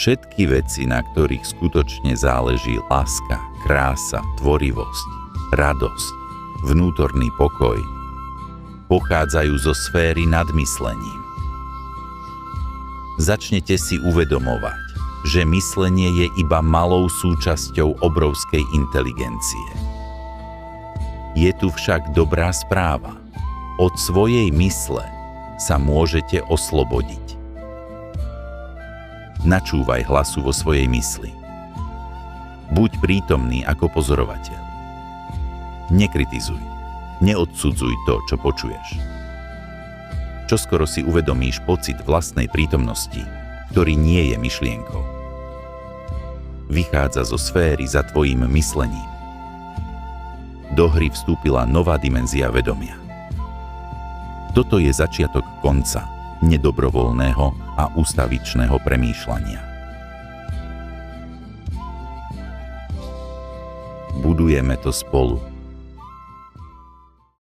Všetky veci, na ktorých skutočne záleží láska, krása, tvorivosť, radosť, vnútorný pokoj, pochádzajú zo sféry nad myslením. Začnete si uvedomovať, že myslenie je iba malou súčasťou obrovskej inteligencie. Je tu však dobrá správa. Od svojej mysle sa môžete oslobodiť. Načúvaj hlasu vo svojej mysli. Buď prítomný ako pozorovateľ. Nekritizuj, neodsudzuj to, čo počuješ. Čoskoro si uvedomíš pocit vlastnej prítomnosti, ktorý nie je myšlienkou. Vychádza zo sféry za tvojím myslením. Do hry vstúpila nová dimenzia vedomia. Toto je začiatok konca nedobrovoľného a ústavičného premýšľania. Budujeme to spolu.